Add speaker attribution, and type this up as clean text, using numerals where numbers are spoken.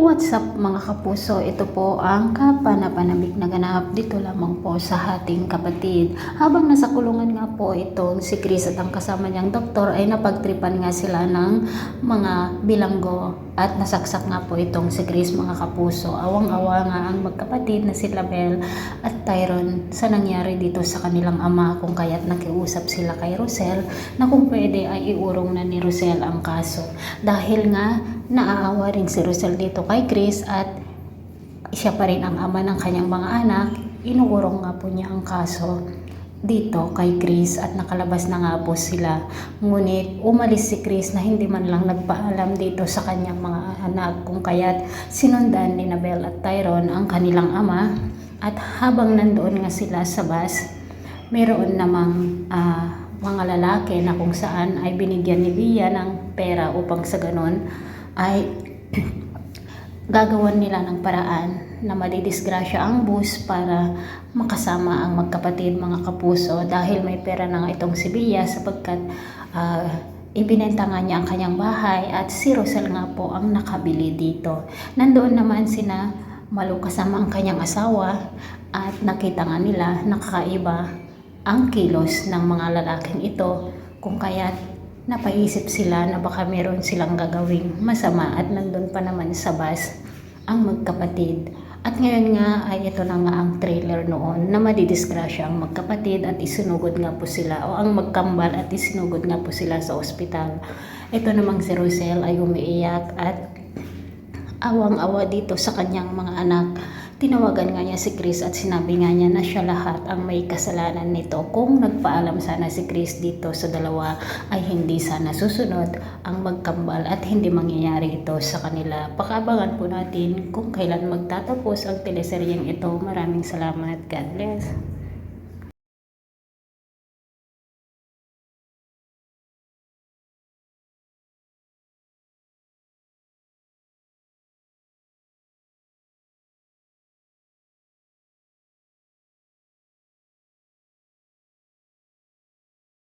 Speaker 1: What's up mga kapuso? Ito po ang kapanapanabik na ganap dito lamang po sa ating kapatid. Habang nasa kulungan nga po itong si Chris at ang kasama niyang doktor ay napagtripan nga sila ng mga bilanggo at nasaksak nga po itong si Chris mga kapuso. Awang-awa nga ang magkapatid na si Label at Tyron sa nangyari dito sa kanilang ama kung kaya't nakiusap sila kay Rosel na kung pwede ay iurong na ni Rosel ang kaso. Dahil nga naaawa rin si Rosel dito kay Chris at siya pa rin ang ama ng kanyang mga anak, inuurong nga po niya ang kaso dito kay Chris at nakalabas na nga po sila. Ngunit umalis si Chris na hindi man lang nagpaalam dito sa kanyang mga anak kung kaya't sinundan ni Nabel at Tyron ang kanilang ama at habang nandoon nga sila sa bus, mayroon namang mga lalaki na kung saan ay binigyan ni Bia ng pera upang sa ganon ay gagawan nila ng paraan na madidisgrasya ang bus para makasama ang magkapatid mga kapuso dahil may pera na nga itong si Bia sapagkat ibinenta nga niya ang kanyang bahay at si Rosel nga po ang nakabili dito. Nandoon naman sina Malu kasama ang kanyang asawa at nakita nga nila nakakaiba ang kilos ng mga lalaking ito kung kaya't napaisip sila na baka meron silang gagawing masama at nandun pa naman sa bus ang magkapatid. At ngayon nga ay ito na nga ang trailer noon na madidisgrasya ang magkapatid at isinugod nga po sila o ang magkambal at isinugod nga po sila sa ospital. Ito namang si Rosel ay umiiyak at awang-awa dito sa kanyang mga anak. Tinawagan nga niya si Chris at sinabi nga niya na siya lahat ang may kasalanan nito. Kung nagpaalam sana si Chris dito sa dalawa ay hindi sana susunod ang magkambal at hindi mangyayari ito sa kanila. Pakabangan po natin kung kailan magtatapos ang teleseryeng ito. Maraming salamat. God bless.